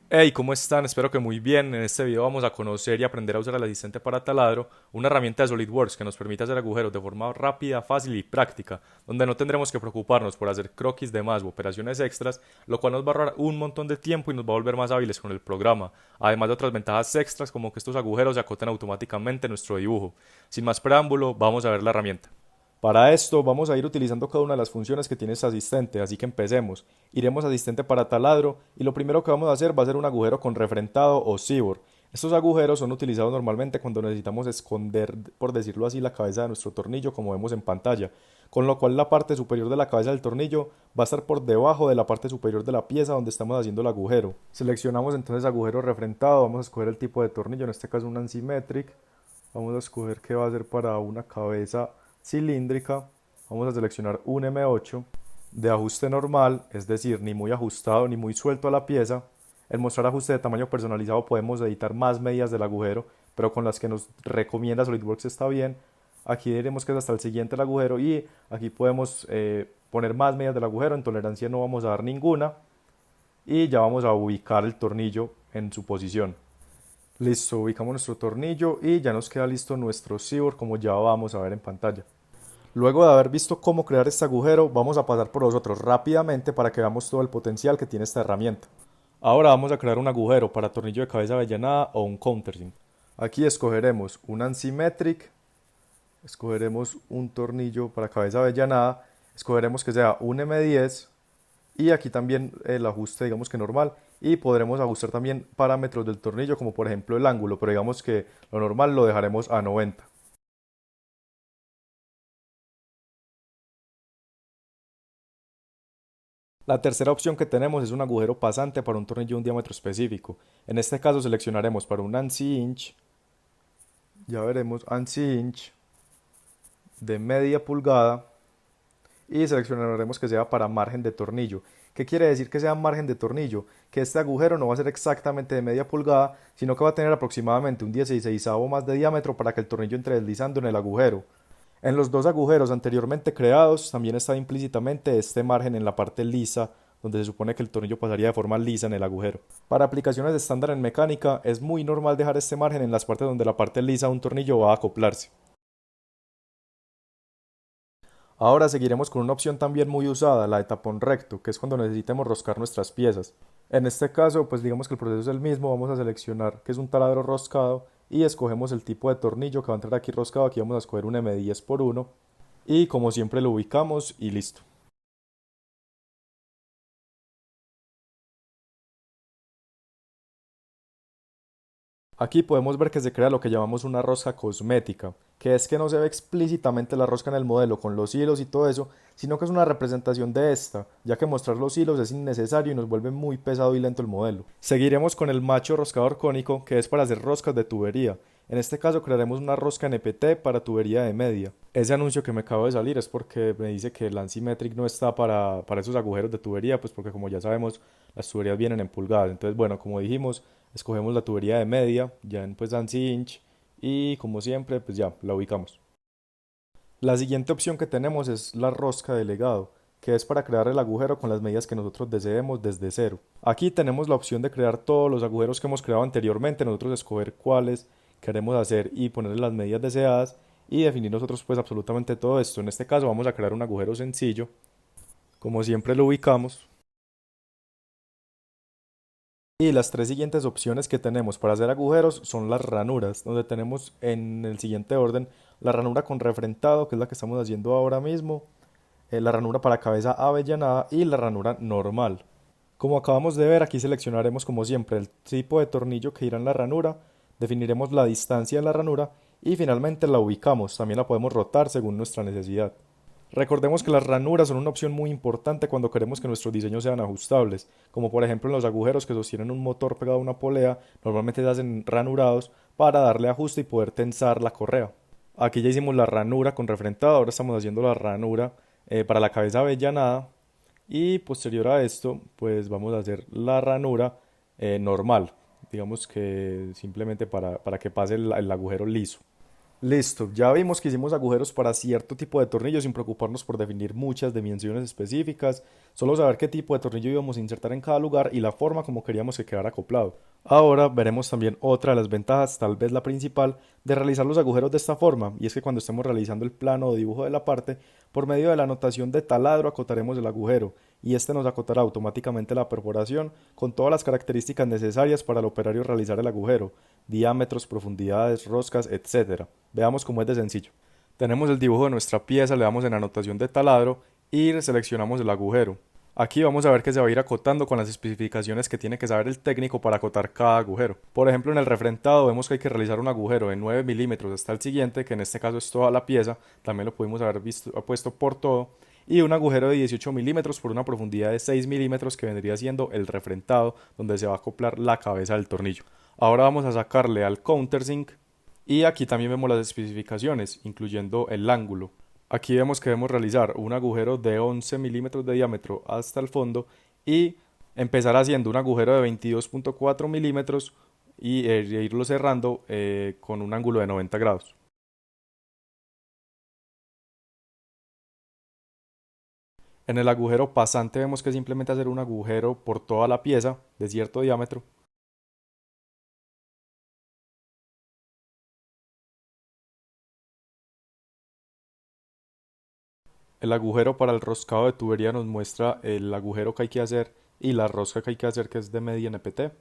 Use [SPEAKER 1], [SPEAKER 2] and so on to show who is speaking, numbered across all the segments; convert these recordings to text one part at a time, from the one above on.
[SPEAKER 1] Hey, ¿cómo están? Espero que muy bien. En este video vamos a conocer y aprender a usar el asistente para taladro, una herramienta de SolidWorks que nos permite hacer agujeros de forma rápida, fácil y práctica, donde no tendremos que preocuparnos por hacer croquis de más o operaciones extras, lo cual nos va a ahorrar un montón de tiempo y nos va a volver más hábiles con el programa, además de otras ventajas extras como que estos agujeros se acoten automáticamente en nuestro dibujo. Sin más preámbulo, vamos a ver la herramienta. Para esto vamos a ir utilizando cada una de las funciones que tiene este asistente, así que empecemos. Iremos a asistente para taladro y lo primero que vamos a hacer va a ser un agujero con refrentado o sibor. Estos agujeros son utilizados normalmente cuando necesitamos esconder, por decirlo así, la cabeza de nuestro tornillo como vemos en pantalla, con lo cual la parte superior de la cabeza del tornillo va a estar por debajo de la parte superior de la pieza donde estamos haciendo el agujero. Seleccionamos entonces agujero refrentado, vamos a escoger el tipo de tornillo, en este caso un Ansimetric. Vamos a escoger que va a ser para una cabeza cilíndrica. Vamos a seleccionar un M8 de ajuste normal, es decir, ni muy ajustado ni muy suelto a la pieza. En mostrar ajuste de tamaño personalizado podemos editar más medidas del agujero, pero con las que nos recomienda SolidWorks está bien. Aquí diremos que es hasta el siguiente el agujero y aquí podemos poner más medidas del agujero. En tolerancia no vamos a dar ninguna y ya vamos a ubicar el tornillo en su posición. Listo, ubicamos nuestro tornillo y ya nos queda listo nuestro sibor como ya vamos a ver en pantalla. Luego de haber visto cómo crear este agujero, vamos a pasar por los otros rápidamente para que veamos todo el potencial que tiene esta herramienta. Ahora vamos a crear un agujero para tornillo de cabeza avellanada o un countersink. Aquí escogeremos un Ansimetric, escogeremos un tornillo para cabeza avellanada, escogeremos que sea un M10 y aquí también el ajuste digamos que normal y podremos ajustar también parámetros del tornillo como por ejemplo el ángulo, pero digamos que lo normal lo dejaremos a 90. La tercera opción que tenemos es un agujero pasante para un tornillo de un diámetro específico. En este caso seleccionaremos para un ANSI inch, ya veremos ANSI inch de media pulgada y seleccionaremos que sea para margen de tornillo. ¿Qué quiere decir que sea margen de tornillo? Que este agujero no va a ser exactamente de media pulgada, sino que va a tener aproximadamente un 16 más de diámetro para que el tornillo entre deslizando en el agujero. En los dos agujeros anteriormente creados también está implícitamente este margen en la parte lisa, donde se supone que el tornillo pasaría de forma lisa en el agujero. Para aplicaciones estándar en mecánica es muy normal dejar este margen en las partes donde la parte lisa de un tornillo va a acoplarse. Ahora seguiremos con una opción también muy usada, la de tapón recto, que es cuando necesitemos roscar nuestras piezas. En este caso, pues digamos que el proceso es el mismo, vamos a seleccionar que es un taladro roscado y escogemos el tipo de tornillo que va a entrar aquí roscado, aquí vamos a escoger un M10 por 1 y como siempre lo ubicamos y listo. Aquí podemos ver que se crea lo que llamamos una rosca cosmética, que es que no se ve explícitamente la rosca en el modelo con los hilos y todo eso, sino que es una representación de esta, ya que mostrar los hilos es innecesario y nos vuelve muy pesado y lento el modelo. Seguiremos con el macho roscador cónico, que es para hacer roscas de tubería. En este caso crearemos una rosca NPT para tubería de media. Ese anuncio que me acabo de salir es porque me dice que el Ansimetric no está para esos agujeros de tubería, pues porque como ya sabemos, las tuberías vienen en pulgadas. Entonces, bueno, como dijimos, escogemos la tubería de media, ya en pues ANSI inch, y como siempre, pues ya la ubicamos. La siguiente opción que tenemos es la rosca de legado, que es para crear el agujero con las medidas que nosotros deseemos desde cero. Aquí tenemos la opción de crear todos los agujeros que hemos creado anteriormente, nosotros escoger cuáles queremos hacer y ponerle las medidas deseadas y definir nosotros pues absolutamente todo esto. En este caso vamos a crear un agujero sencillo, como siempre lo ubicamos. Y las tres siguientes opciones que tenemos para hacer agujeros son las ranuras, donde tenemos en el siguiente orden la ranura con refrentado, que es la que estamos haciendo ahora mismo, la ranura para cabeza avellanada y la ranura normal. Como acabamos de ver, aquí seleccionaremos como siempre el tipo de tornillo que irá en la ranura, definiremos la distancia de la ranura y finalmente la ubicamos, también la podemos rotar según nuestra necesidad. Recordemos que las ranuras son una opción muy importante cuando queremos que nuestros diseños sean ajustables, como por ejemplo en los agujeros que sostienen un motor pegado a una polea, normalmente se hacen ranurados para darle ajuste y poder tensar la correa. Aquí ya hicimos la ranura con refrentado, ahora estamos haciendo la ranura para la cabeza avellanada y posterior a esto pues vamos a hacer la ranura normal, digamos que simplemente para que pase el agujero liso. Listo, ya vimos que hicimos agujeros para cierto tipo de tornillo sin preocuparnos por definir muchas dimensiones específicas, solo saber qué tipo de tornillo íbamos a insertar en cada lugar y la forma como queríamos que quedara acoplado. Ahora veremos también otra de las ventajas, tal vez la principal, de realizar los agujeros de esta forma, y es que cuando estemos realizando el plano o dibujo de la parte, por medio de la notación de taladro acotaremos el agujero, y este nos acotará automáticamente la perforación con todas las características necesarias para el operario realizar el agujero, diámetros, profundidades, roscas, etcétera. Veamos cómo es de sencillo. Tenemos el dibujo de nuestra pieza, le damos en anotación de taladro y seleccionamos el agujero. Aquí vamos a ver que se va a ir acotando con las especificaciones que tiene que saber el técnico para acotar cada agujero. Por ejemplo, en el refrentado vemos que hay que realizar un agujero de 9 milímetros hasta el siguiente, que en este caso es toda la pieza, también lo pudimos haber puesto por todo, y un agujero de 18 milímetros por una profundidad de 6 milímetros que vendría siendo el refrentado, donde se va a acoplar la cabeza del tornillo. Ahora vamos a sacarle al countersink y aquí también vemos las especificaciones, incluyendo el ángulo. Aquí vemos que debemos realizar un agujero de 11 milímetros de diámetro hasta el fondo y empezar haciendo un agujero de 22.4 milímetros y irlo cerrando con un ángulo de 90 grados. En el agujero pasante vemos que simplemente hacer un agujero por toda la pieza de cierto diámetro. El agujero para el roscado de tubería nos muestra el agujero que hay que hacer y la rosca que hay que hacer, que es de media NPT.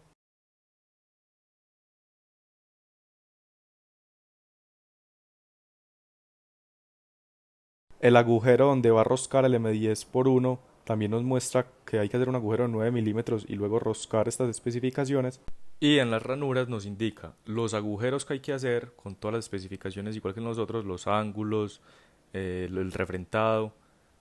[SPEAKER 1] El agujero donde va a roscar el M10 por 1 también nos muestra que hay que hacer un agujero de 9 milímetros y luego roscar estas especificaciones. Y en las ranuras nos indica los agujeros que hay que hacer con todas las especificaciones, igual que en nosotros, los ángulos, el refrentado,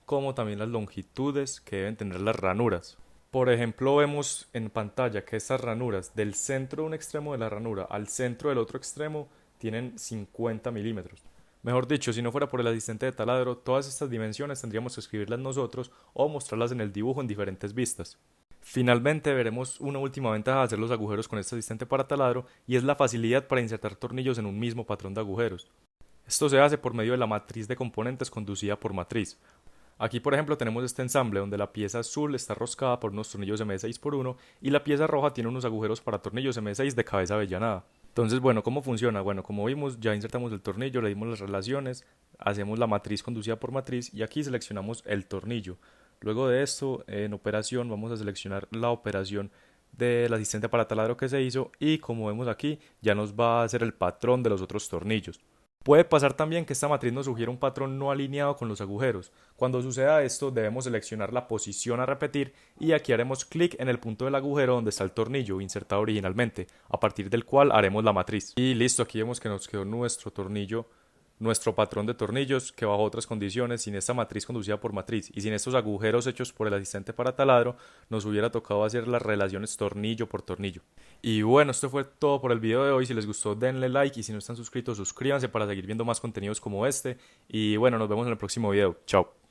[SPEAKER 1] como también las longitudes que deben tener las ranuras. Por ejemplo, vemos en pantalla que estas ranuras del centro de un extremo de la ranura al centro del otro extremo tienen 50 milímetros. Mejor dicho, si no fuera por el asistente de taladro, todas estas dimensiones tendríamos que escribirlas nosotros o mostrarlas en el dibujo en diferentes vistas. Finalmente veremos una última ventaja de hacer los agujeros con este asistente para taladro y es la facilidad para insertar tornillos en un mismo patrón de agujeros. Esto se hace por medio de la matriz de componentes conducida por matriz. Aquí por ejemplo tenemos este ensamble donde la pieza azul está roscada por unos tornillos M6 por 1 y la pieza roja tiene unos agujeros para tornillos M6 de cabeza avellanada. Entonces, bueno, ¿cómo funciona? Bueno, como vimos, ya insertamos el tornillo, le dimos las relaciones, hacemos la matriz conducida por matriz y aquí seleccionamos el tornillo. Luego de esto, en operación, vamos a seleccionar la operación del asistente para taladro que se hizo y como vemos aquí, ya nos va a hacer el patrón de los otros tornillos. Puede pasar también que esta matriz nos sugiera un patrón no alineado con los agujeros. Cuando suceda esto, debemos seleccionar la posición a repetir y aquí haremos clic en el punto del agujero donde está el tornillo insertado originalmente, a partir del cual haremos la matriz. Y listo, aquí vemos que nos quedó nuestro tornillo, nuestro patrón de tornillos que bajo otras condiciones, sin esta matriz conducida por matriz y sin estos agujeros hechos por el asistente para taladro, nos hubiera tocado hacer las relaciones tornillo por tornillo. Y bueno, esto fue todo por el video de hoy. Si les gustó denle like y si no están suscritos suscríbanse para seguir viendo más contenidos como este. Y bueno, nos vemos en el próximo video. Chao.